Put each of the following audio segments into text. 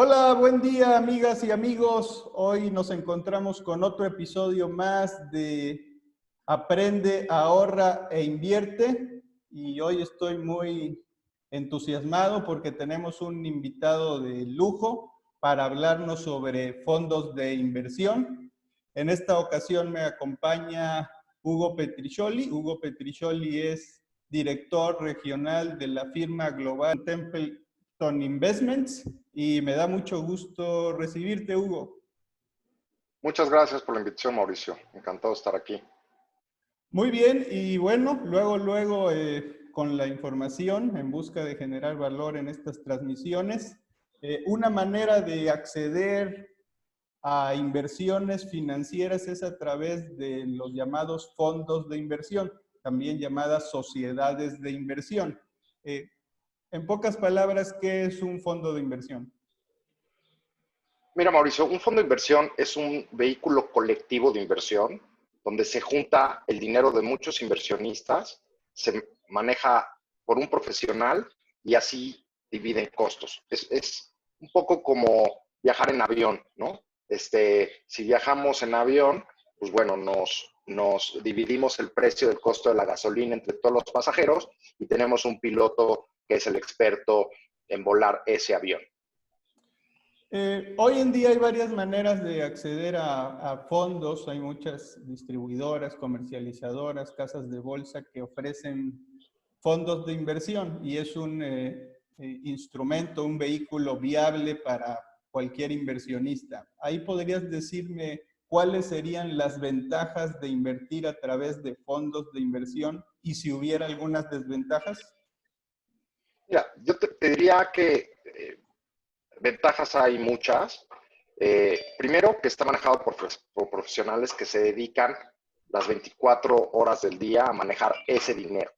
Hola, buen día amigas y amigos. Hoy nos encontramos con otro episodio más de Aprende, ahorra e invierte. Y hoy estoy muy entusiasmado porque tenemos un invitado de lujo para hablarnos sobre fondos de inversión. En esta ocasión me acompaña Hugo Petriccioli. Hugo Petriccioli es director regional de la firma global Templeton Investments y me da mucho gusto recibirte, Hugo. Muchas gracias por la invitación, Mauricio. Encantado de estar aquí. Muy bien, y bueno, luego, con la información en busca de generar valor en estas transmisiones, una manera de acceder a inversiones financieras es a través de los llamados fondos de inversión, también llamadas sociedades de inversión. En pocas palabras, ¿qué es un fondo de inversión? Mira, Mauricio, un fondo de inversión es un vehículo colectivo de inversión donde se junta el dinero de muchos inversionistas, se maneja por un profesional y así dividen costos. Es un poco como viajar en avión, ¿no? Si viajamos en avión, pues bueno, nos dividimos el precio del costo de la gasolina entre todos los pasajeros y tenemos un piloto que es el experto en volar ese avión. Hoy en día hay varias maneras de acceder a fondos. Hay muchas distribuidoras, comercializadoras, casas de bolsa que ofrecen fondos de inversión y es un instrumento, un vehículo viable para cualquier inversionista. Ahí podrías decirme cuáles serían las ventajas de invertir a través de fondos de inversión y si hubiera algunas desventajas. Mira, yo te diría que ventajas hay muchas. Primero, que está manejado por profesionales que se dedican las 24 horas del día a manejar ese dinero.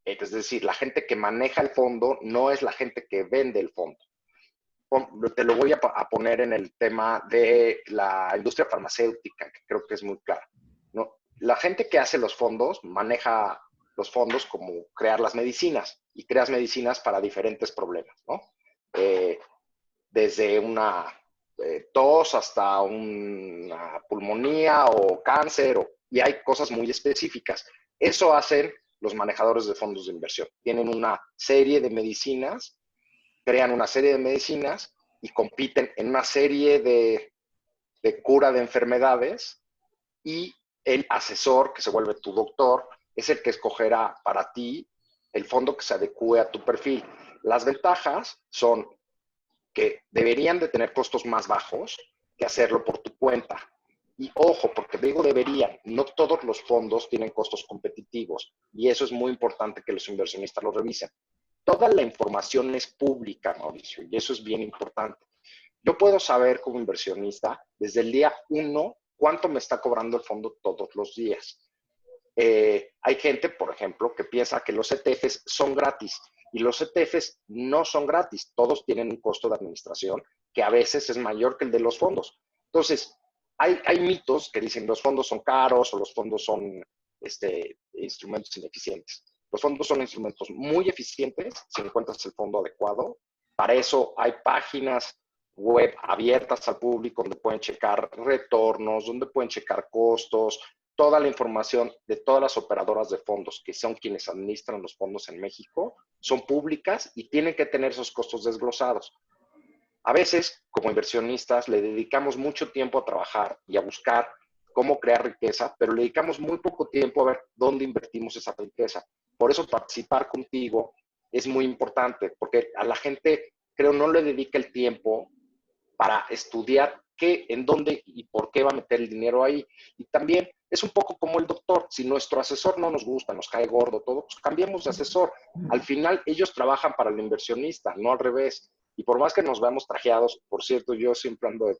Es decir, la gente que maneja el fondo no es la gente que vende el fondo. Te lo voy a poner en el tema de la industria farmacéutica, que creo que es muy claro, ¿no? La gente que hace los fondos maneja los fondos como crear las medicinas y creas medicinas para diferentes problemas, ¿no? Desde una tos hasta una pulmonía o cáncer, y hay cosas muy específicas. Eso hacen los manejadores de fondos de inversión. Tienen una serie de medicinas, crean una serie de medicinas y compiten en una serie de cura de enfermedades, y el asesor, que se vuelve tu doctor, es el que escogerá para ti el fondo que se adecue a tu perfil. Las ventajas son que deberían de tener costos más bajos que hacerlo por tu cuenta. Y ojo, porque digo deberían, no todos los fondos tienen costos competitivos y eso es muy importante que los inversionistas lo revisen. Toda la información es pública, Mauricio, y eso es bien importante. Yo puedo saber como inversionista desde el día 1 cuánto me está cobrando el fondo todos los días. Hay gente, por ejemplo, que piensa que los ETFs son gratis y los ETFs no son gratis. Todos tienen un costo de administración que a veces es mayor que el de los fondos. Entonces, hay mitos que dicen los fondos son caros o los fondos son instrumentos ineficientes. Los fondos son instrumentos muy eficientes si encuentras el fondo adecuado. Para eso hay páginas web abiertas al público donde pueden checar retornos, donde pueden checar costos, toda la información de todas las operadoras de fondos, que son quienes administran los fondos en México, son públicas y tienen que tener esos costos desglosados. A veces, como inversionistas, le dedicamos mucho tiempo a trabajar y a buscar cómo crear riqueza, pero le dedicamos muy poco tiempo a ver dónde invertimos esa riqueza. Por eso participar contigo es muy importante, porque a la gente, creo, no le dedica el tiempo para estudiar qué, en dónde y por qué va a meter el dinero ahí. Y también es un poco como el doctor. Si nuestro asesor no nos gusta, nos cae gordo, todo, pues cambiamos de asesor. Al final, ellos trabajan para el inversionista, no al revés. Y por más que nos veamos trajeados, por cierto, yo siempre ando de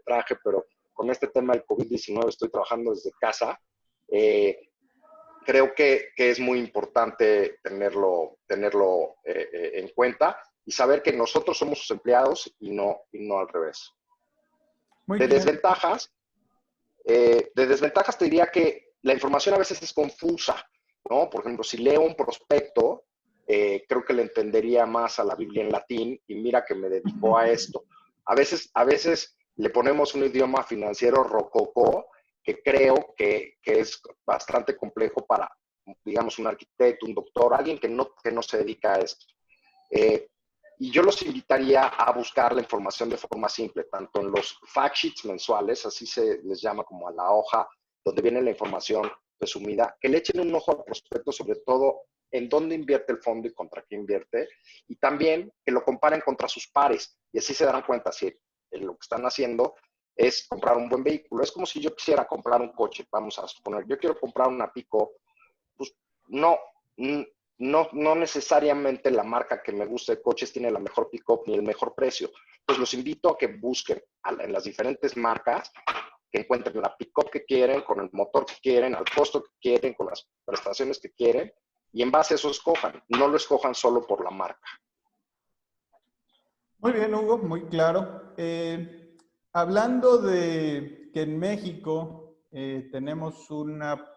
traje, pero con este tema del COVID-19 estoy trabajando desde casa. Creo que es muy importante tenerlo en cuenta y saber que nosotros somos sus empleados y no al revés. Muy De bien. desventajas te diría que la información a veces es confusa, ¿no? Por ejemplo, si leo un prospecto, creo que le entendería más a la Biblia en latín y mira que me dedico a esto. A veces le ponemos un idioma financiero rococó que creo que es bastante complejo para, digamos, un arquitecto, un doctor, alguien que no se dedica a esto. Eh, y yo los invitaría a buscar la información de forma simple, tanto en los fact sheets mensuales, así se les llama como a la hoja donde viene la información resumida, que le echen un ojo al prospecto, sobre todo en dónde invierte el fondo y contra qué invierte, y también que lo comparen contra sus pares, y así se darán cuenta si lo que están haciendo es comprar un buen vehículo. Es como si yo quisiera comprar un coche, vamos a suponer, yo quiero comprar una Pico, pues no, no necesariamente la marca que me gusta de coches tiene la mejor pick-up ni el mejor precio. Pues los invito a que busquen en las diferentes marcas, que encuentren la pick-up que quieren, con el motor que quieren, al costo que quieren, con las prestaciones que quieren, y en base a eso escojan. No lo escojan solo por la marca. Muy bien, Hugo, muy claro. Hablando de que en México tenemos una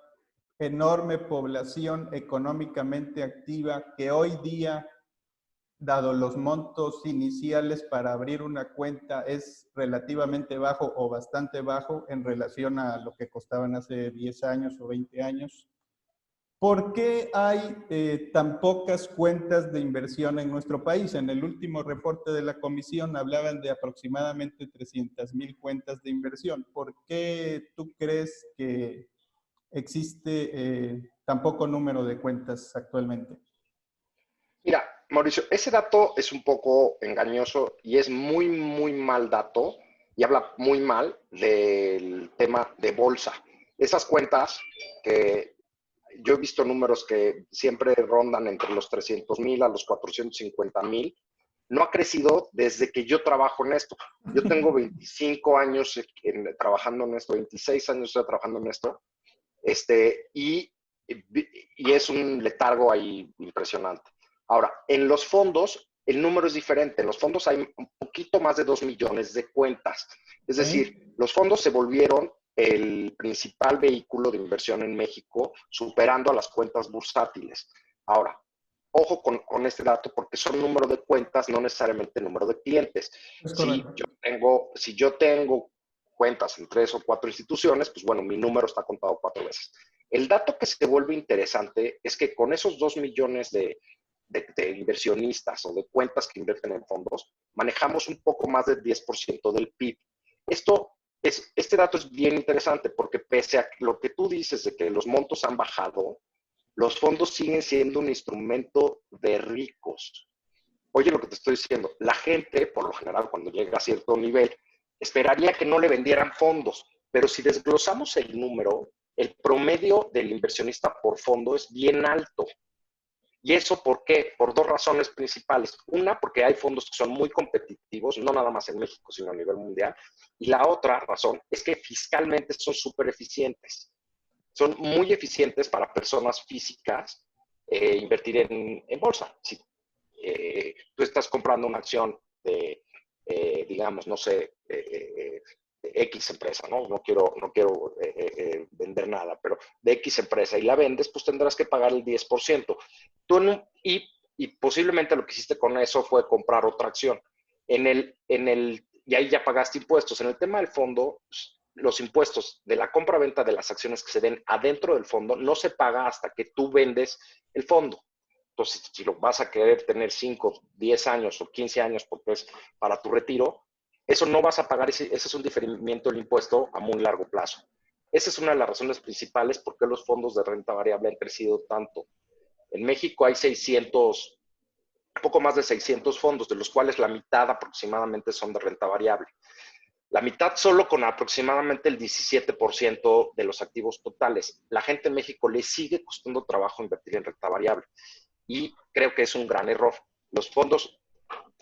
enorme población económicamente activa que hoy día, dado los montos iniciales para abrir una cuenta, es relativamente bajo o bastante bajo en relación a lo que costaban hace 10 años o 20 años. ¿Por qué hay tan pocas cuentas de inversión en nuestro país? En el último reporte de la comisión hablaban de aproximadamente 300,000 cuentas de inversión. ¿Por qué tú crees que existe tan poco número de cuentas actualmente? Mira, Mauricio, ese dato es un poco engañoso y es muy, muy mal dato y habla muy mal del tema de bolsa. Esas cuentas que yo he visto números que siempre rondan entre los 300,000 a los 450,000, no ha crecido desde que yo trabajo en esto. Yo tengo 25 años trabajando en esto, 26 años trabajando en esto, y es un letargo ahí impresionante. Ahora, en los fondos, el número es diferente. En los fondos hay un poquito más de 2 millones de cuentas. Es ¿Sí? decir, los fondos se volvieron el principal vehículo de inversión en México, superando a las cuentas bursátiles. Ahora, ojo este dato porque son número de cuentas, no necesariamente número de clientes. Es correcto. Si yo tengo cuentas en 3 o 4 instituciones, pues bueno, mi número está contado 4 veces. El dato que se vuelve interesante es que con esos 2 millones de inversionistas o de cuentas que invierten en fondos, manejamos un poco más del 10% del PIB. Este dato es bien interesante porque pese a lo que tú dices de que los montos han bajado, los fondos siguen siendo un instrumento de ricos. Oye, lo que te estoy diciendo, la gente, por lo general, cuando llega a cierto nivel, esperaría que no le vendieran fondos, pero si desglosamos el número, el promedio del inversionista por fondo es bien alto. ¿Y eso por qué? Por dos razones principales. Una, porque hay fondos que son muy competitivos, no nada más en México, sino a nivel mundial. Y la otra razón es que fiscalmente son súper eficientes. Son muy eficientes para personas físicas invertir en bolsa. Si tú estás comprando una acción de, digamos, no sé, X empresa, ¿no? No quiero vender nada, pero de X empresa y la vendes, pues tendrás que pagar el 10%. Y posiblemente lo que hiciste con eso fue comprar otra acción. Y ahí ya pagaste impuestos. En el tema del fondo, los impuestos de la compra-venta de las acciones que se den adentro del fondo no se paga hasta que tú vendes el fondo. Entonces, si lo vas a querer tener 5, 10 años o 15 años porque es para tu retiro, eso no vas a pagar, ese es un diferimiento del impuesto a muy largo plazo. Esa es una de las razones principales por qué los fondos de renta variable han crecido tanto. En México hay poco más de 600 fondos, de los cuales la mitad aproximadamente son de renta variable. La mitad solo con aproximadamente el 17% de los activos totales. La gente en México le sigue costando trabajo invertir en renta variable y creo que es un gran error. Los fondos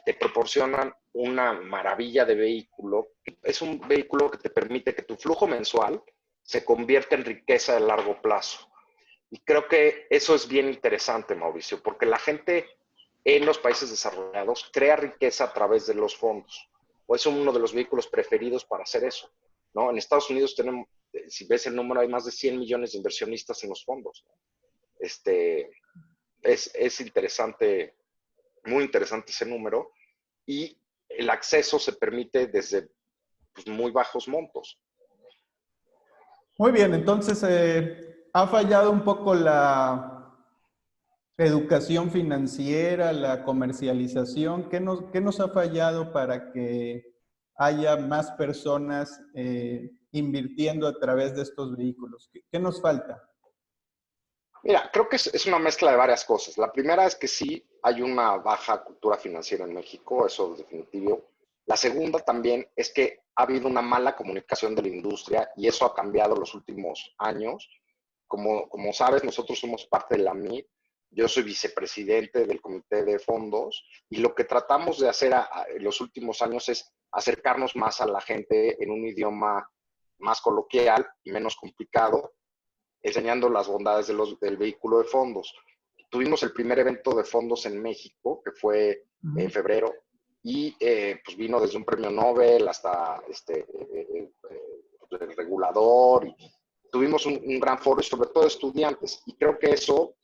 te proporcionan una maravilla de vehículo. Es un vehículo que te permite que tu flujo mensual se convierta en riqueza de largo plazo. Y creo que eso es bien interesante, Mauricio, porque la gente en los países desarrollados crea riqueza a través de los fondos. O es uno de los vehículos preferidos para hacer eso, ¿no? En Estados Unidos tenemos, si ves el número, hay más de 100 millones de inversionistas en los fondos, ¿no? Es interesante, muy interesante ese número. Y el acceso se permite desde pues, muy bajos montos. Muy bien, entonces ha fallado un poco la educación financiera, la comercialización. ¿Qué nos ha fallado para que haya más personas invirtiendo a través de estos vehículos? ¿Qué nos falta? Mira, creo que es una mezcla de varias cosas. La primera es que sí hay una baja cultura financiera en México, eso es definitivo. La segunda también es que ha habido una mala comunicación de la industria y eso ha cambiado los últimos años. Como sabes, nosotros somos parte de la MIB. Yo soy vicepresidente del comité de fondos y lo que tratamos de hacer en los últimos años es acercarnos más a la gente en un idioma más coloquial y menos complicado, enseñando las bondades del vehículo de fondos. Tuvimos el primer evento de fondos en México, que fue en febrero, y pues vino desde un premio Nobel hasta el regulador, y tuvimos un gran foro, y sobre todo estudiantes, y creo que eso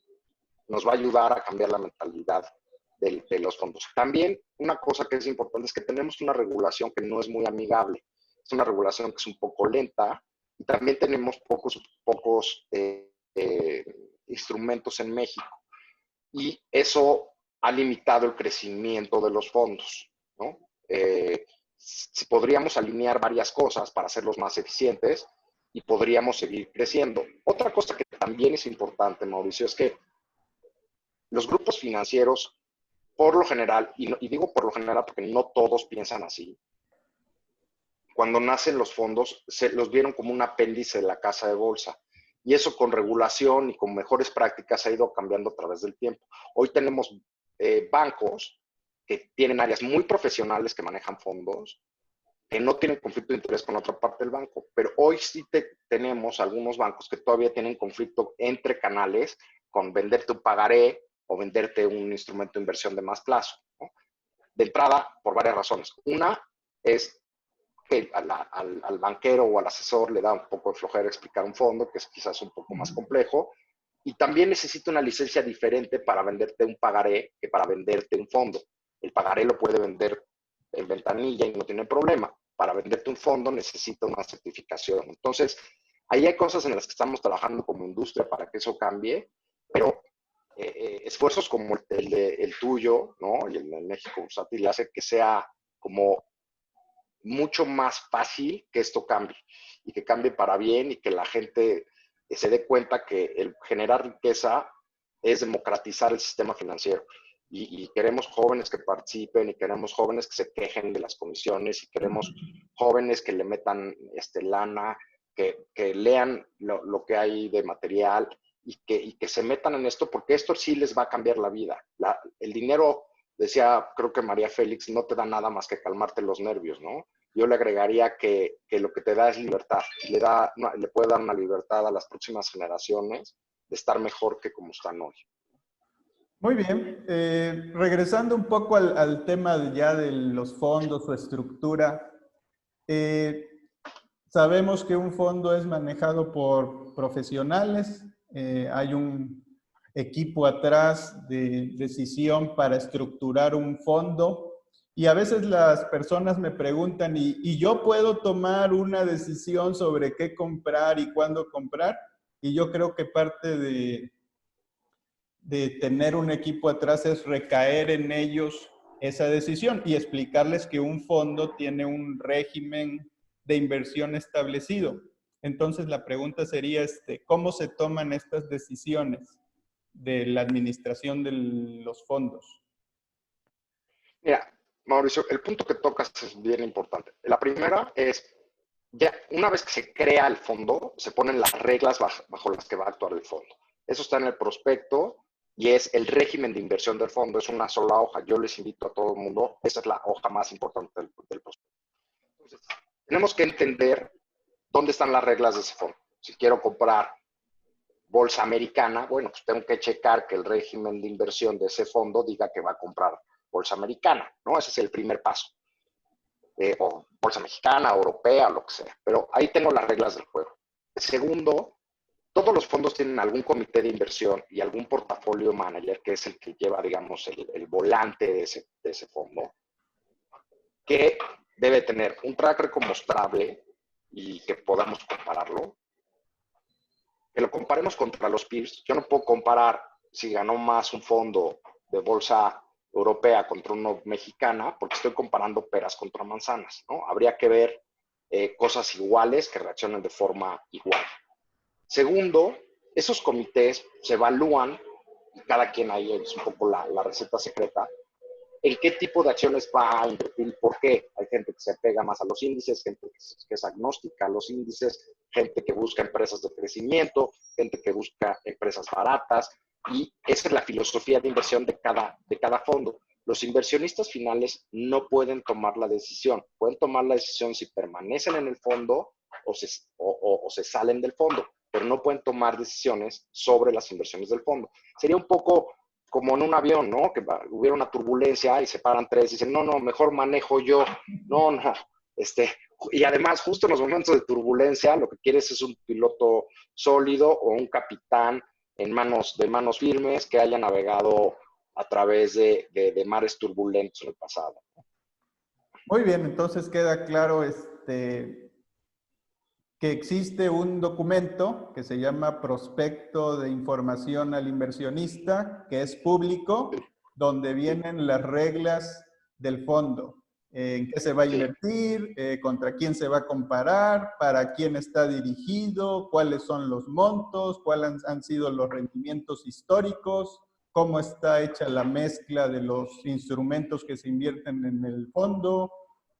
nos va a ayudar a cambiar la mentalidad de los fondos. También una cosa que es importante es que tenemos una regulación que no es muy amigable, es una regulación que es un poco lenta, y también tenemos pocos instrumentos en México. Y eso ha limitado el crecimiento de los fondos, ¿no? Si podríamos alinear varias cosas para hacerlos más eficientes y podríamos seguir creciendo. Otra cosa que también es importante, Mauricio, es que los grupos financieros, por lo general, y digo por lo general porque no todos piensan así, cuando nacen los fondos, se los vieron como un apéndice de la casa de bolsa. Y eso con regulación y con mejores prácticas ha ido cambiando a través del tiempo. Hoy tenemos bancos que tienen áreas muy profesionales que manejan fondos, que no tienen conflicto de interés con otra parte del banco. Pero hoy sí tenemos algunos bancos que todavía tienen conflicto entre canales con venderte un pagaré o venderte un instrumento de inversión de más plazo, ¿no? De entrada, por varias razones. Una es que al banquero o al asesor le da un poco de flojera explicar un fondo, que es quizás un poco más complejo, y también necesita una licencia diferente para venderte un pagaré que para venderte un fondo. El pagaré lo puede vender en ventanilla y no tiene problema. Para venderte un fondo necesita una certificación. Entonces, ahí hay cosas en las que estamos trabajando como industria para que eso cambie, pero esfuerzos como el tuyo, ¿no? Y el de México Bursátil hace que sea como mucho más fácil que esto cambie y que cambie para bien y que la gente se dé cuenta que el generar riqueza es democratizar el sistema financiero. Y queremos jóvenes que participen y queremos jóvenes que se quejen de las comisiones y queremos jóvenes que le metan lana, que lean lo que hay de material y que se metan en esto porque esto sí les va a cambiar la vida. El dinero, decía creo que María Félix, no te da nada más que calmarte los nervios, ¿no? Yo le agregaría que lo que te da es libertad. Le puede dar una libertad a las próximas generaciones de estar mejor que como están hoy. Muy bien. Regresando un poco al tema ya de los fondos, su estructura. Eh, Sabemos que un fondo es manejado por profesionales. Hay un equipo atrás de decisión para estructurar un fondo. Y a veces las personas me preguntan, ¿y yo puedo tomar una decisión sobre qué comprar y cuándo comprar? Y yo creo que parte de tener un equipo atrás es recaer en ellos esa decisión y explicarles que un fondo tiene un régimen de inversión establecido. Entonces la pregunta sería, ¿cómo se toman estas decisiones de la administración de los fondos? Mira, Mauricio, el punto que tocas es bien importante. La primera es, ya una vez que se crea el fondo, se ponen las reglas bajo las que va a actuar el fondo. Eso está en el prospecto y es el régimen de inversión del fondo. Es una sola hoja. Yo les invito a todo el mundo, esa es la hoja más importante del prospecto. Entonces, tenemos que entender dónde están las reglas de ese fondo. Si quiero comprar bolsa americana, bueno, pues tengo que checar que el régimen de inversión de ese fondo diga que va a comprar bolsa americana, ¿no? Ese es el primer paso. O bolsa mexicana, europea, lo que sea. Pero ahí tengo las reglas del juego. Segundo, todos los fondos tienen algún comité de inversión y algún portafolio manager, que es el que lleva, digamos, el volante de ese fondo. que debe tener un track record mostrable y que podamos compararlo. Que lo comparemos contra los peers. Yo no puedo comparar si ganó más un fondo de bolsa europea contra uno mexicana, porque estoy comparando peras contra manzanas, ¿no? Habría que ver cosas iguales que reaccionen de forma igual. Segundo, esos comités se evalúan, y cada quien ahí es un poco la receta secreta, en qué tipo de acciones va a invertir y por qué. Hay gente que se apega más a los índices, gente que es agnóstica a los índices, gente que busca empresas de crecimiento, gente que busca empresas baratas, y esa es la filosofía de inversión de cada fondo. Los inversionistas finales no pueden tomar la decisión. Pueden tomar la decisión si permanecen en el fondo o se salen del fondo, pero no pueden tomar decisiones sobre las inversiones del fondo. Sería un poco como en un avión, ¿no? Que hubiera una turbulencia y se paran tres y dicen, no, mejor manejo yo. No. Y además, justo en los momentos de turbulencia, lo que quieres es un piloto sólido o un capitán de manos firmes que haya navegado a través de mares turbulentos en el pasado. Muy bien, entonces queda claro que existe un documento que se llama Prospecto de Información al Inversionista, que es público, donde vienen las reglas del fondo. En qué se va a invertir, contra quién se va a comparar, para quién está dirigido, cuáles son los montos, cuáles han sido los rendimientos históricos, cómo está hecha la mezcla de los instrumentos que se invierten en el fondo,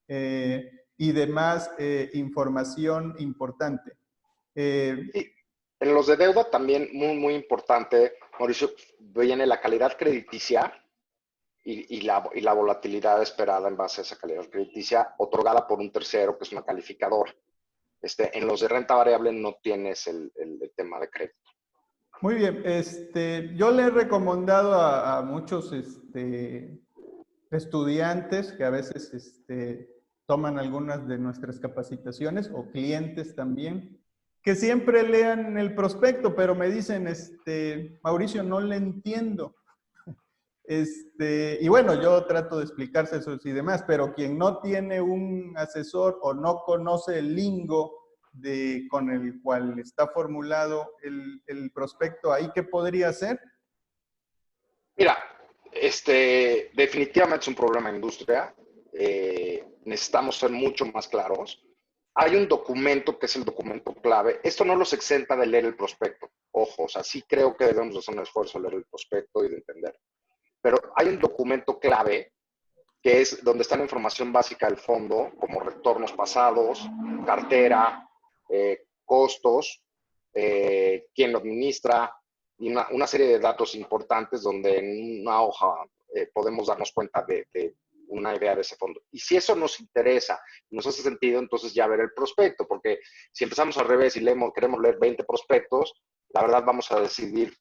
y demás información importante. Sí. En los de deuda también muy importante, Mauricio, viene la calidad crediticia y la volatilidad esperada en base a esa calidad crediticia otorgada por un tercero que es una calificadora. En los de renta variable no tienes el tema de crédito. Muy bien. Yo le he recomendado a muchos estudiantes que a veces toman algunas de nuestras capacitaciones o clientes también, que siempre lean el prospecto, pero me dicen, Mauricio, no le entiendo. Y bueno, yo trato de explicarse eso y demás, pero quien no tiene un asesor o no conoce el lingo con el cual está formulado el prospecto, ¿ahí qué podría hacer? Mira, definitivamente es un problema en industria. Necesitamos ser mucho más claros. Hay un documento que es el documento clave. Esto no los exenta de leer el prospecto. Ojo, o sea, sí creo que debemos hacer un esfuerzo de leer el prospecto y de entender. Pero hay un documento clave que es donde está la información básica del fondo, como retornos pasados, cartera, costos, quién lo administra, y una serie de datos importantes donde en una hoja podemos darnos cuenta de una idea de ese fondo. Y si eso nos interesa, nos hace sentido, entonces ya ver el prospecto, porque si empezamos al revés y queremos leer 20 prospectos, la verdad vamos a decidir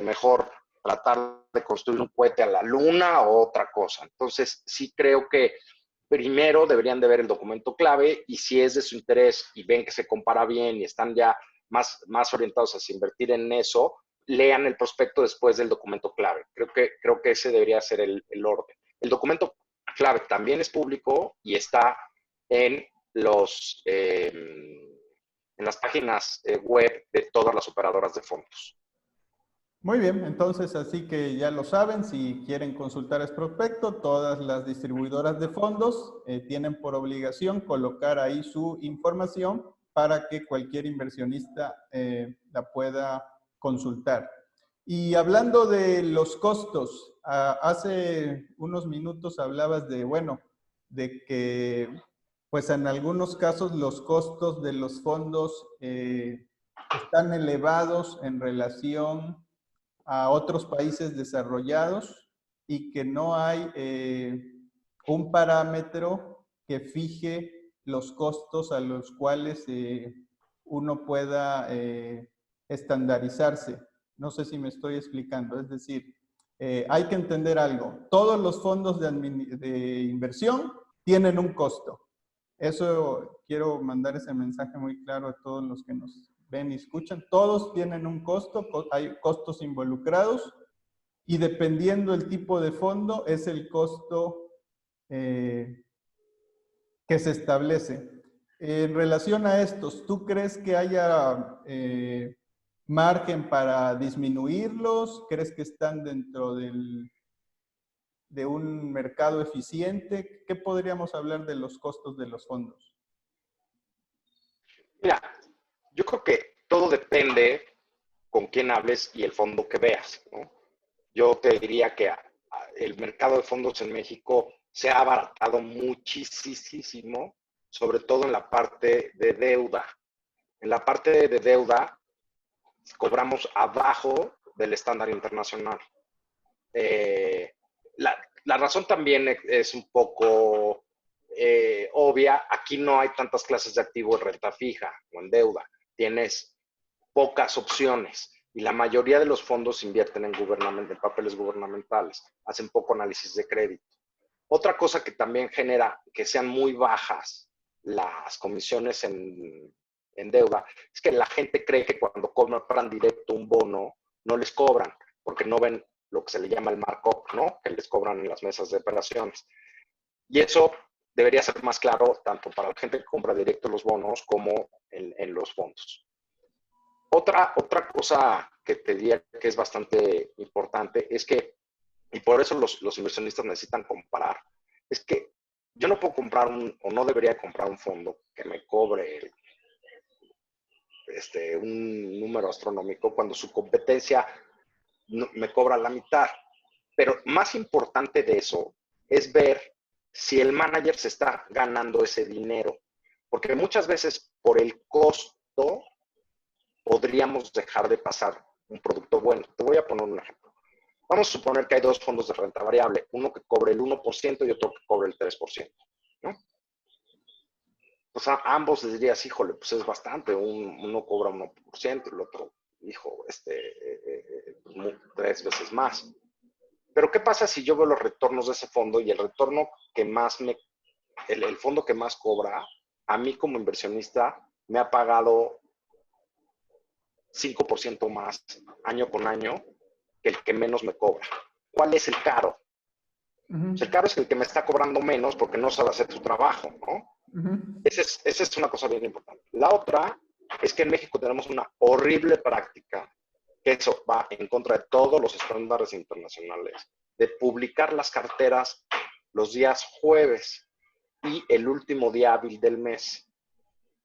mejor tratar de construir un cohete a la luna o otra cosa. Entonces, sí creo que primero deberían de ver el documento clave y si es de su interés y ven que se compara bien y están ya más orientados a invertir en eso, lean el prospecto después del documento clave. Creo que ese debería ser el orden. El documento clave también es público y está en las páginas web de todas las operadoras de fondos. Muy bien, entonces así que ya lo saben, si quieren consultar el prospecto, todas las distribuidoras de fondos tienen por obligación colocar ahí su información para que cualquier inversionista la pueda consultar. Y hablando de los costos, hace unos minutos hablabas de que pues en algunos casos los costos de los fondos están elevados en relación a otros países desarrollados y que no hay un parámetro que fije los costos a los cuales uno pueda estandarizarse. No sé si me estoy explicando. Es decir, hay que entender algo. Todos los fondos de inversión tienen un costo. Eso quiero mandar ese mensaje muy claro a todos los que nos ven y escuchan. Todos tienen un costo, hay costos involucrados y dependiendo el tipo de fondo es el costo que se establece. En relación a estos, ¿tú crees que haya margen para disminuirlos? ¿Crees que están dentro de un mercado eficiente? ¿Qué podríamos hablar de los costos de los fondos? Mira, yo creo que todo depende con quién hables y el fondo que veas, ¿no? Yo te diría que el mercado de fondos en México se ha abaratado muchísimo, sobre todo en la parte de deuda. En la parte de deuda cobramos abajo del estándar internacional. Eh, la razón también es un poco obvia. Aquí no hay tantas clases de activo en renta fija o en deuda. Tienes pocas opciones y la mayoría de los fondos invierten en papeles gubernamentales, hacen poco análisis de crédito. Otra cosa que también genera que sean muy bajas las comisiones en deuda es que la gente cree que cuando compran directo un bono no les cobran, porque no ven lo que se le llama el markup, ¿no? Que les cobran en las mesas de operaciones. Y eso debería ser más claro tanto para la gente que compra directo los bonos como en los fondos. Otra cosa que te diría que es bastante importante es que, y por eso los inversionistas necesitan comparar, es que yo no puedo comprar o no debería comprar un fondo que me cobre un número astronómico cuando su competencia me cobra la mitad. Pero más importante de eso es ver si el manager se está ganando ese dinero. Porque muchas veces por el costo podríamos dejar de pasar un producto bueno. Te voy a poner un ejemplo. Vamos a suponer que hay dos fondos de renta variable, uno que cobre el 1% y otro que cobre el 3%, ¿no? Pues a ambos les dirías, híjole, pues es bastante, uno cobra 1%, el otro, hijo, 3 veces más. Pero ¿qué pasa si yo veo los retornos de ese fondo y el retorno que más el fondo que más cobra, a mí como inversionista, me ha pagado 5% más año con año que el que menos me cobra? ¿Cuál es el caro? Pues el caro es el que me está cobrando menos porque no sabe hacer su trabajo, ¿no? Esa es una cosa bien importante. La otra es que en México tenemos una horrible práctica, que eso va en contra de todos los estándares internacionales, de publicar las carteras los días jueves y el último día hábil del mes.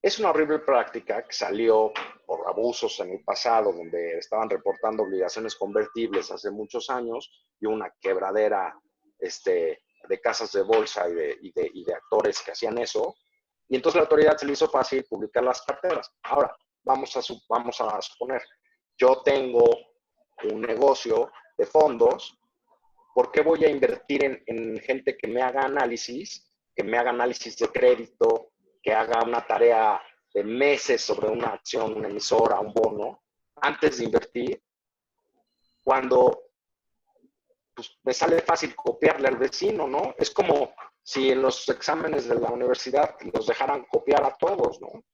Es una horrible práctica que salió por abusos en el pasado, donde estaban reportando obligaciones convertibles hace muchos años y una quebradera de casas de bolsa y de actores que hacían eso. Y entonces la autoridad se le hizo fácil publicar las carteras. Ahora, vamos a suponer, yo tengo un negocio de fondos, ¿por qué voy a invertir en gente que me haga análisis de crédito, que haga una tarea de meses sobre una acción, una emisora, un bono, antes de invertir, cuando pues, me sale fácil copiarle al vecino, ¿no? Es como si en los exámenes de la universidad nos dejaran copiar a todos, ¿no?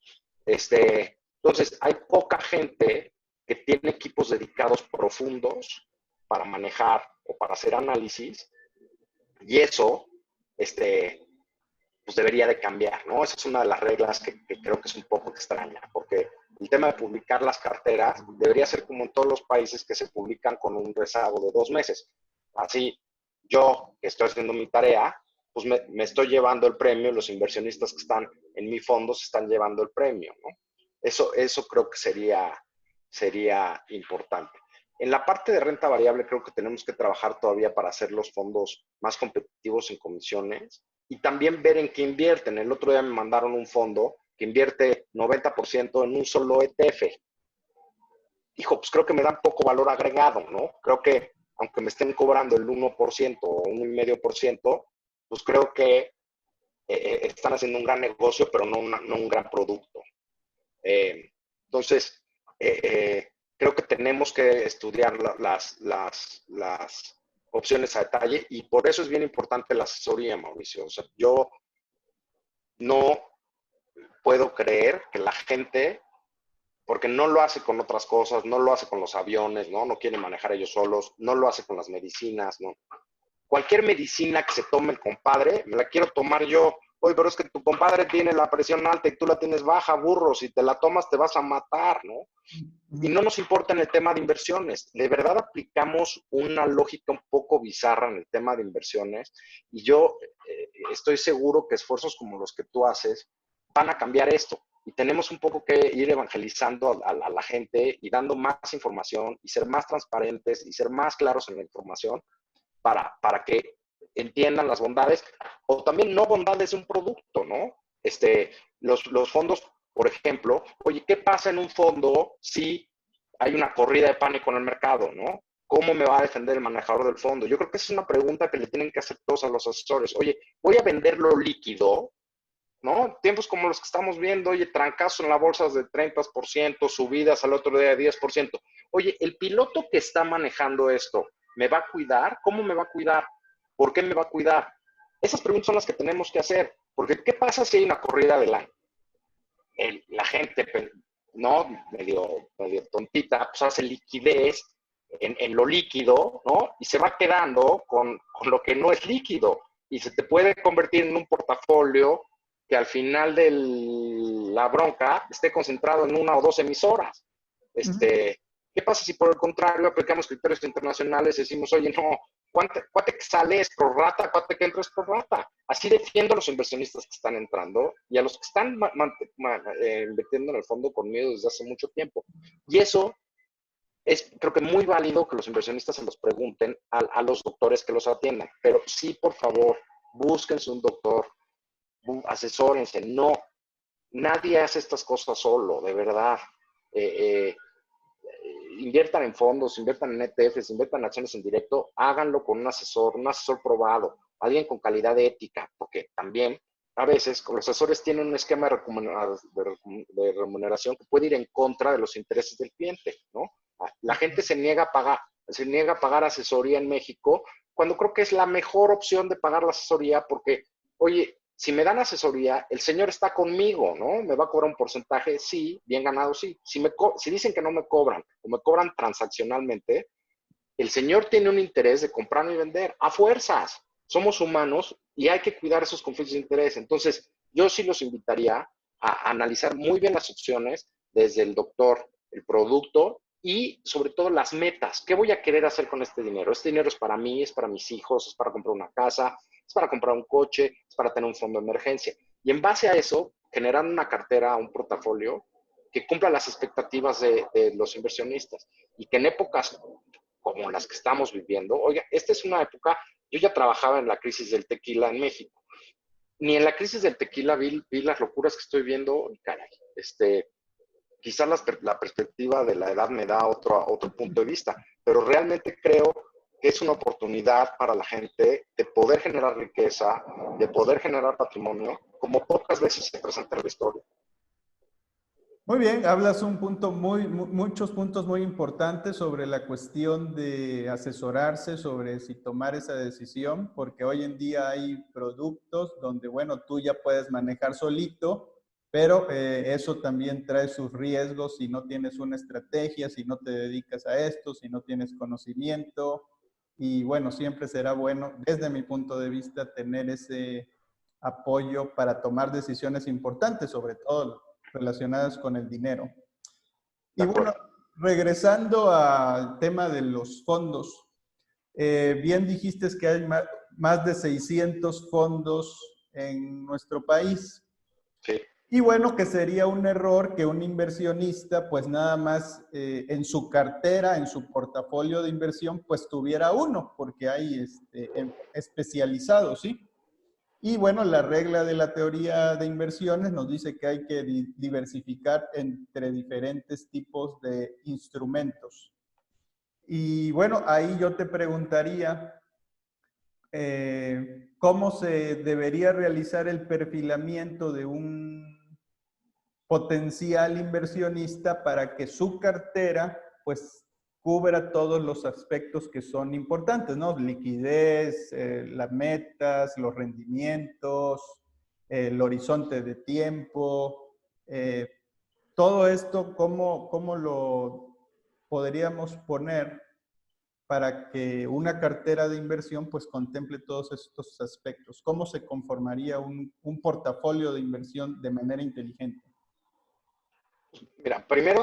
Entonces, hay poca gente que tiene equipos dedicados profundos para manejar o para hacer análisis, y eso, pues debería de cambiar, ¿no? Esa es una de las reglas que creo que es un poco extraña, porque el tema de publicar las carteras debería ser como en todos los países que se publican con un rezago de 2 meses. Así, yo que estoy haciendo mi tarea, pues me estoy llevando el premio, los inversionistas que están en mi fondo se están llevando el premio, ¿no? Eso creo que sería importante. En la parte de renta variable creo que tenemos que trabajar todavía para hacer los fondos más competitivos en comisiones y también ver en qué invierten. El otro día me mandaron un fondo que invierte 90% en un solo ETF. Hijo, pues creo que me dan poco valor agregado, ¿no? Creo que aunque me estén cobrando el 1% o 1,5%, pues creo que están haciendo un gran negocio, pero no un gran producto. Entonces, creo que tenemos que estudiar las opciones a detalle y por eso es bien importante la asesoría, Mauricio. O sea, yo no puedo creer que la gente, porque no lo hace con otras cosas, no lo hace con los aviones, no quiere manejar ellos solos, no lo hace con las medicinas, ¿no? Cualquier medicina que se tome el compadre, me la quiero tomar yo, Oye, pero es que tu compadre tiene la presión alta y tú la tienes baja, burro, si te la tomas te vas a matar, ¿no? Y no nos importa en el tema de inversiones. De verdad aplicamos una lógica un poco bizarra en el tema de inversiones y yo estoy seguro que esfuerzos como los que tú haces van a cambiar esto. Y tenemos un poco que ir evangelizando a la gente y dando más información y ser más transparentes y ser más claros en la información para que entiendan las bondades o también no bondades de un producto, ¿no? Los fondos, por ejemplo, oye, ¿qué pasa en un fondo si hay una corrida de pánico en el mercado, ¿no? ¿Cómo me va a defender el manejador del fondo? Yo creo que esa es una pregunta que le tienen que hacer todos a los asesores. Oye, ¿voy a vender lo líquido? ¿No? Tiempos como los que estamos viendo, oye, trancazo en la bolsa de 30%, subidas al otro día de 10%. Oye, el piloto que está manejando esto, ¿me va a cuidar? ¿Cómo me va a cuidar? ¿Por qué me va a cuidar? Esas preguntas son las que tenemos que hacer. Porque, ¿qué pasa si hay una corrida del año? La gente, ¿no? Medio tontita, pues hace liquidez en lo líquido, ¿no? Y se va quedando con lo que no es líquido. Y se te puede convertir en un portafolio que al final de la bronca esté concentrado en una o dos emisoras. ¿Qué pasa si por el contrario aplicamos criterios internacionales y decimos, oye, no, cuate que sale es pro rata, cuate que entra es pro rata? Así defiendo a los inversionistas que están entrando y a los que están invirtiendo en el fondo conmigo desde hace mucho tiempo. Y eso es, creo que muy válido que los inversionistas se los pregunten a los doctores que los atiendan. Pero sí, por favor, búsquense un doctor, asesórense. No, nadie hace estas cosas solo, de verdad. Inviertan en fondos, inviertan en ETFs, inviertan en acciones en directo, háganlo con un asesor probado, alguien con calidad de ética, porque también a veces los asesores tienen un esquema de remuneración que puede ir en contra de los intereses del cliente, ¿no? La gente se niega a pagar asesoría en México cuando creo que es la mejor opción de pagar la asesoría porque, oye, si me dan asesoría, el señor está conmigo, ¿no? ¿Me va a cobrar un porcentaje? Sí, bien ganado, sí. Si dicen que no me cobran o me cobran transaccionalmente, el señor tiene un interés de comprar y vender a fuerzas. Somos humanos y hay que cuidar esos conflictos de interés. Entonces, yo sí los invitaría a analizar muy bien las opciones desde el doctor, el producto y sobre todo las metas. ¿Qué voy a querer hacer con este dinero? Este dinero es para mí, es para mis hijos, es para comprar una casa, es para comprar un coche, es para tener un fondo de emergencia. Y en base a eso, generar una cartera, un portafolio que cumpla las expectativas de los inversionistas y que en épocas como las que estamos viviendo, oiga, esta es una época, yo ya trabajaba en la crisis del tequila en México, ni en la crisis del tequila vi las locuras que estoy viendo, caray, quizás la perspectiva de la edad me da otro punto de vista, pero realmente creo que es una oportunidad para la gente de poder generar riqueza, de poder generar patrimonio, como pocas veces se presenta en la historia. Muy bien, hablas un punto muchos puntos muy importantes sobre la cuestión de asesorarse, sobre si tomar esa decisión, porque hoy en día hay productos donde, bueno, tú ya puedes manejar solito, pero eso también trae sus riesgos si no tienes una estrategia, si no te dedicas a esto, si no tienes conocimiento. Y bueno, siempre será bueno, desde mi punto de vista, tener ese apoyo para tomar decisiones importantes, sobre todo relacionadas con el dinero. De Y bueno, acuerdo. regresando al tema de los fondos, bien dijiste que hay más de 600 fondos en nuestro país. Sí. Y bueno, que sería un error que un inversionista, pues nada más en su cartera, en su portafolio de inversión, pues tuviera uno, porque hay especializados, ¿sí? Y bueno, la regla de la teoría de inversiones nos dice que hay que diversificar entre diferentes tipos de instrumentos. Y bueno, ahí yo te preguntaría, ¿cómo se debería realizar el perfilamiento de un potencial inversionista para que su cartera pues cubra todos los aspectos que son importantes, ¿no? Liquidez, las metas, los rendimientos, el horizonte de tiempo, todo esto, ¿cómo lo podríamos poner para que una cartera de inversión pues contemple todos estos aspectos? ¿Cómo se conformaría un portafolio de inversión de manera inteligente? Mira, primero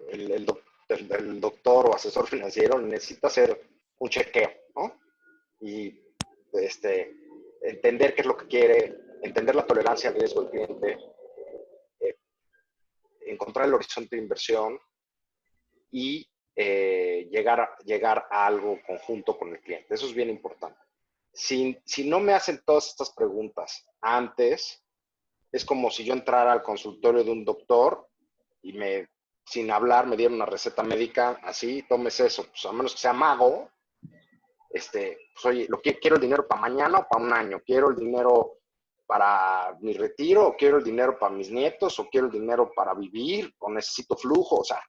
el doctor o asesor financiero necesita hacer un chequeo, ¿no? Y entender qué es lo que quiere, entender la tolerancia al riesgo del cliente, eh, encontrar el horizonte de inversión y llegar a algo conjunto con el cliente. Eso es bien importante. Si no me hacen todas estas preguntas antes, es como si yo entrara al consultorio de un doctor y sin hablar me dieran una receta médica, así, tomes eso. Pues a menos que sea mago, pues oye, quiero el dinero para mañana o para un año, quiero el dinero para mi retiro, o quiero el dinero para mis nietos, o quiero el dinero para vivir, o necesito flujo, o sea,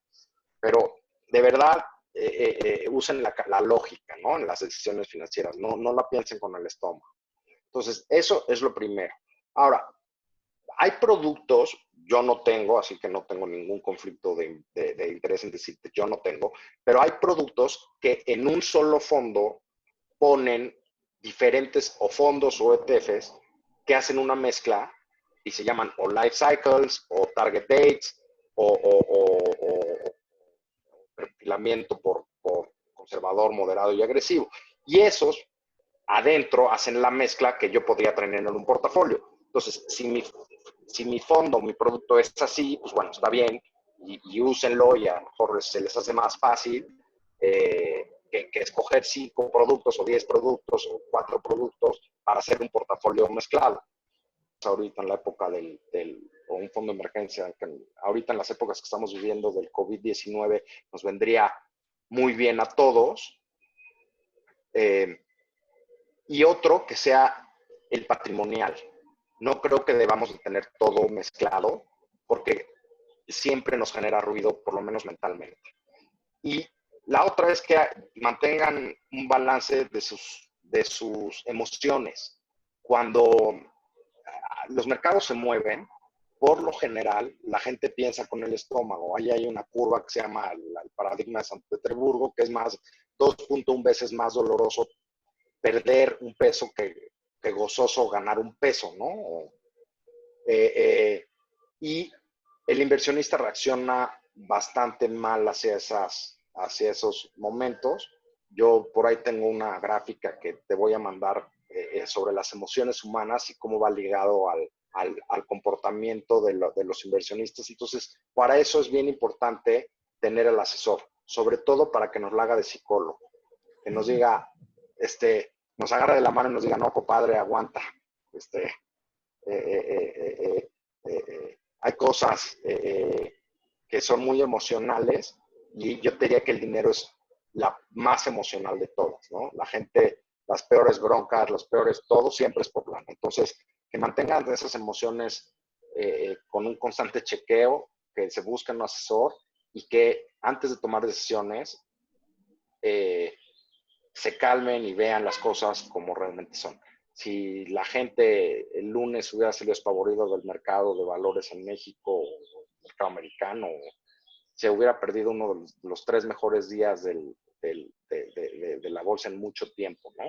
pero de verdad usen la lógica, ¿no? En las decisiones financieras, no la piensen con el estómago. Entonces, eso es lo primero. Ahora, hay productos, yo no tengo, así que no tengo ningún conflicto de interés en decirte, yo no tengo, pero hay productos que en un solo fondo ponen diferentes o fondos o ETFs que hacen una mezcla y se llaman o life cycles o target dates o perfilamiento por conservador, moderado y agresivo. Y esos adentro hacen la mezcla que yo podría tener en un portafolio. Entonces, si mi fondo, mi producto es así, pues bueno, está bien y úsenlo y a lo mejor se les hace más fácil que escoger 5 productos o 10 productos o 4 productos para hacer un portafolio mezclado. Ahorita en la época o un fondo de emergencia, que ahorita en las épocas que estamos viviendo del COVID-19 nos vendría muy bien a todos. Y otro que sea el patrimonial. No creo que debamos de tener todo mezclado porque siempre nos genera ruido, por lo menos mentalmente. Y la otra es que mantengan un balance de sus emociones. Cuando los mercados se mueven, por lo general, la gente piensa con el estómago. Ahí hay una curva que se llama el paradigma de San Petersburgo, que es más 2.1 veces más doloroso perder un peso que gozoso ganar un peso, ¿no? Y el inversionista reacciona bastante mal hacia esos momentos. Yo por ahí tengo una gráfica que te voy a mandar sobre las emociones humanas y cómo va ligado al comportamiento de los inversionistas. Entonces, para eso es bien importante tener el asesor, sobre todo para que nos la haga de psicólogo, que nos diga, nos agarre de la mano y nos diga, no, compadre, aguanta. Hay cosas que son muy emocionales y yo te diría que el dinero es la más emocional de todas, ¿no? La gente, las peores broncas, los peores, todo siempre es por lana. Entonces, que mantengan esas emociones con un constante chequeo, que se busque un asesor y que antes de tomar decisiones se calmen y vean las cosas como realmente son. Si la gente el lunes hubiera salido despavorido del mercado de valores en México o el mercado americano, se hubiera perdido uno de los 3 mejores días de la bolsa en mucho tiempo, ¿no?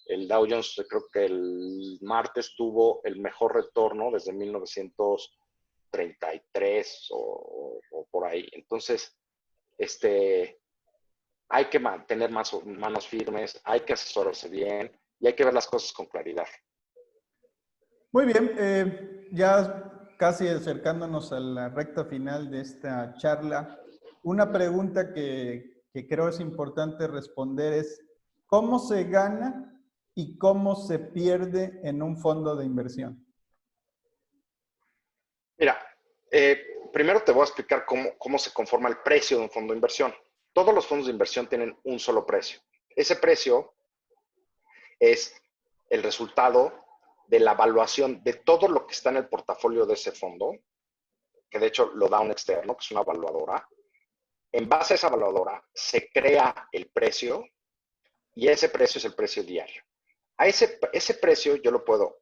El Dow Jones, creo que el martes tuvo el mejor retorno desde 1933 o por ahí. Entonces, hay que mantener manos firmes, hay que asesorarse bien y hay que ver las cosas con claridad. Muy bien, ya casi acercándonos a la recta final de esta charla, una pregunta que creo es importante responder es, ¿cómo se gana y cómo se pierde en un fondo de inversión? Mira, primero te voy a explicar cómo se conforma el precio de un fondo de inversión. Todos los fondos de inversión tienen un solo precio. Ese precio es el resultado de la evaluación de todo lo que está en el portafolio de ese fondo, que de hecho lo da un externo, que es una evaluadora. En base a esa evaluadora se crea el precio y ese precio es el precio diario. A ese precio yo puedo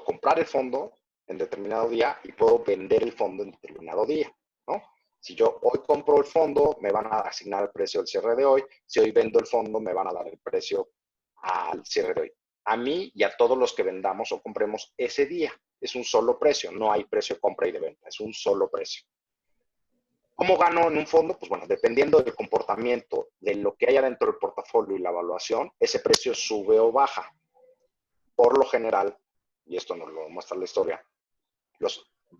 comprar el fondo en determinado día y puedo vender el fondo en determinado día, ¿no? Si yo hoy compro el fondo, me van a asignar el precio del cierre de hoy. Si hoy vendo el fondo, me van a dar el precio al cierre de hoy. A mí y a todos los que vendamos o compremos ese día. Es un solo precio, no hay precio de compra y de venta, es un solo precio. ¿Cómo gano en un fondo? Pues bueno, dependiendo del comportamiento de lo que haya dentro del portafolio y la evaluación, ese precio sube o baja. Por lo general, y esto nos lo muestra la historia,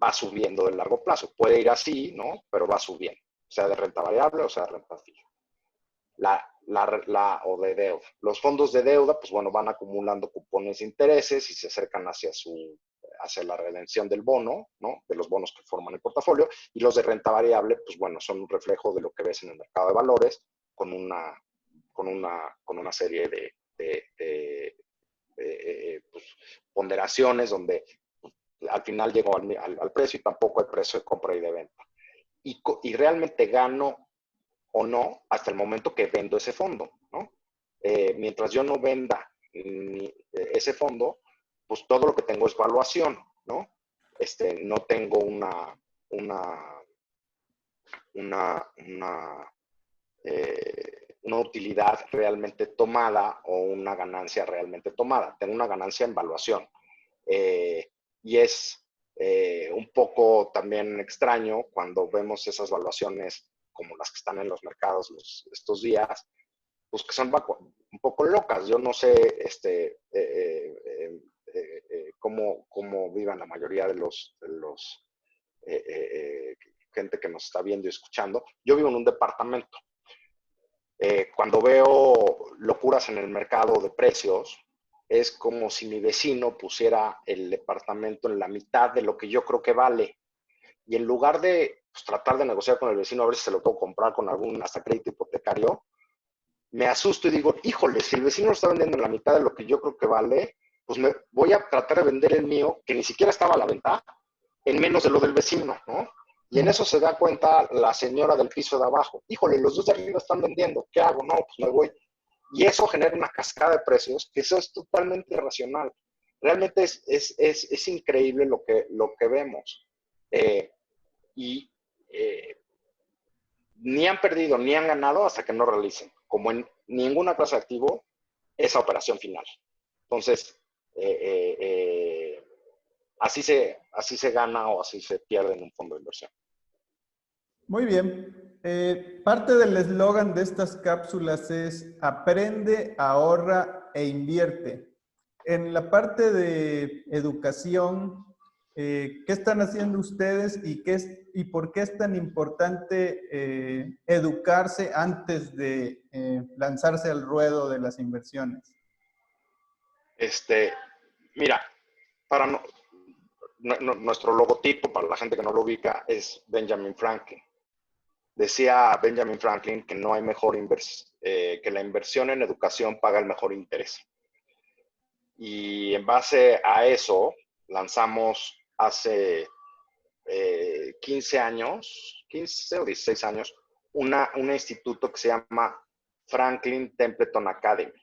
va subiendo de largo plazo. Puede ir así, ¿no? Pero va subiendo, sea de renta variable o sea de renta fija. O de deuda. Los fondos de deuda, pues bueno, van acumulando cupones de intereses y se acercan hacia la redención del bono, ¿no? De los bonos que forman el portafolio. Y los de renta variable, pues bueno, son un reflejo de lo que ves en el mercado de valores con una serie pues, ponderaciones donde al final llego al precio y tampoco hay precio de compra y de venta. Y realmente gano o no hasta el momento que vendo ese fondo, ¿no? Mientras yo no venda ese fondo, pues todo lo que tengo es valuación, ¿no? No tengo una utilidad realmente tomada o una ganancia realmente tomada. Tengo una ganancia en valuación. Y es un poco también extraño cuando vemos esas valuaciones como las que están en los mercados estos días, pues que son un poco locas. Yo no sé cómo vivan la mayoría de los gente que nos está viendo y escuchando. Yo vivo en un departamento. Cuando veo locuras en el mercado de precios, es como si mi vecino pusiera el departamento en la mitad de lo que yo creo que vale. Y en lugar de pues, tratar de negociar con el vecino a ver si se lo puedo comprar con algún hasta crédito hipotecario, me asusto y digo, híjole, si el vecino lo está vendiendo en la mitad de lo que yo creo que vale, pues me voy a tratar de vender el mío, que ni siquiera estaba a la venta, en menos de lo del vecino, ¿no? Y en eso se da cuenta la señora del piso de abajo. Híjole, los dos de arriba están vendiendo. ¿Qué hago? No, pues me voy. Y eso genera una cascada de precios, que eso es totalmente irracional. Realmente es increíble lo que vemos. Y ni han perdido ni han ganado hasta que no realicen, como en ninguna clase de activo, esa operación final. Entonces, así se gana o así se pierde en un fondo de inversión. Muy bien. Parte del eslogan de estas cápsulas es aprende, ahorra e invierte. En la parte de educación, ¿qué están haciendo ustedes y por qué es tan importante educarse antes de lanzarse al ruedo de las inversiones? Mira, para nuestro logotipo, para la gente que no lo ubica, es Benjamin Franklin. Decía Benjamin Franklin que no hay que la inversión en educación paga el mejor interés. Y en base a eso, lanzamos hace 15 años, 15 o 16 años, un instituto que se llama Franklin Templeton Academy,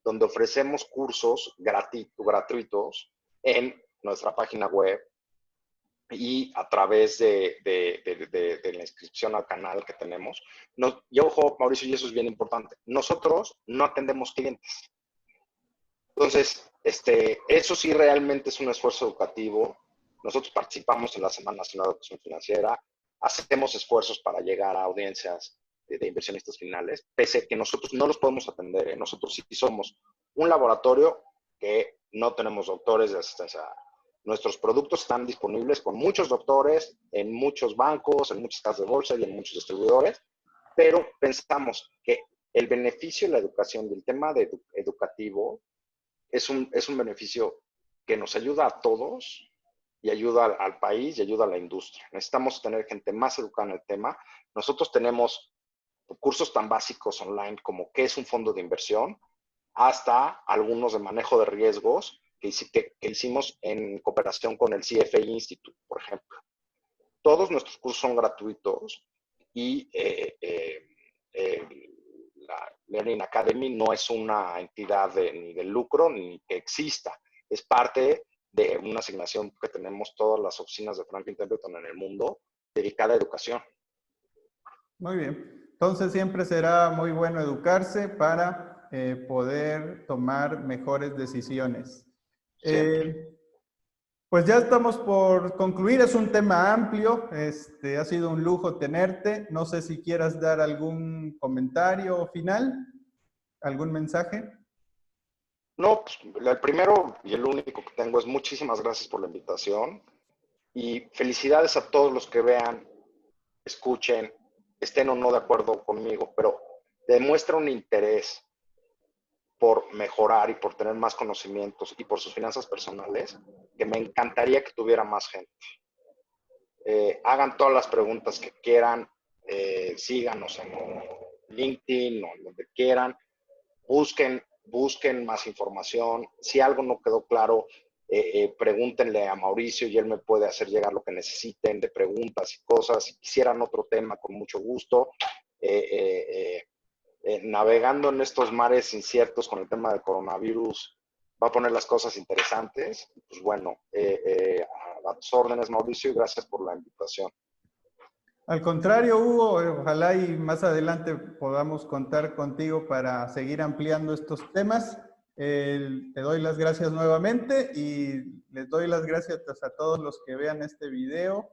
donde ofrecemos cursos gratuitos en nuestra página web y a través de la inscripción al canal que tenemos. Y ojo, Mauricio, y eso es bien importante, nosotros no atendemos clientes. Entonces, eso sí realmente es un esfuerzo educativo. Nosotros participamos en la Semana Nacional de Educación Financiera, hacemos esfuerzos para llegar a audiencias de inversionistas finales, pese a que nosotros no los podemos atender. Nosotros sí somos un laboratorio que no tenemos doctores de asistencia. Nuestros productos están disponibles con muchos doctores, en muchos bancos, en muchas casas de bolsa y en muchos distribuidores, pero pensamos que el beneficio de la educación y el tema educativo es un beneficio que nos ayuda a todos y ayuda al país y ayuda a la industria. Necesitamos tener gente más educada en el tema. Nosotros tenemos cursos tan básicos online como qué es un fondo de inversión, hasta algunos de manejo de riesgos que hicimos en cooperación con el CFA Institute, por ejemplo. Todos nuestros cursos son gratuitos y la Learning Academy no es una entidad ni de lucro ni que exista. Es parte de una asignación que tenemos todas las oficinas de Franklin Templeton en el mundo dedicada a educación. Muy bien. Entonces siempre será muy bueno educarse para poder tomar mejores decisiones. Siempre. Pues ya estamos por concluir, es un tema amplio, ha sido un lujo tenerte. No sé si quieras dar algún comentario final, algún mensaje. No, pues, el primero y el único que tengo es muchísimas gracias por la invitación y felicidades a todos los que vean, escuchen, estén o no de acuerdo conmigo, pero demuestra un interés por mejorar y por tener más conocimientos y por sus finanzas personales, que me encantaría que tuviera más gente. Hagan todas las preguntas que quieran, síganos en LinkedIn o en donde quieran, busquen más información. Si algo no quedó claro, pregúntenle a Mauricio y él me puede hacer llegar lo que necesiten de preguntas y cosas. Si quisieran otro tema, con mucho gusto. Navegando en estos mares inciertos con el tema del coronavirus, va a poner las cosas interesantes. Pues bueno, a tus órdenes, Mauricio, y gracias por la invitación. Al contrario, Hugo, ojalá y más adelante podamos contar contigo para seguir ampliando estos temas. Te doy las gracias nuevamente y les doy las gracias a todos los que vean este video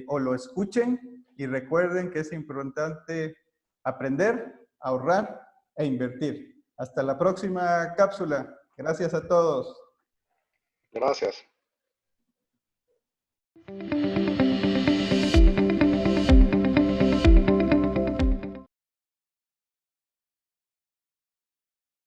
o lo escuchen, y recuerden que es importante aprender, ahorrar e invertir. Hasta la próxima cápsula. Gracias a todos. Gracias.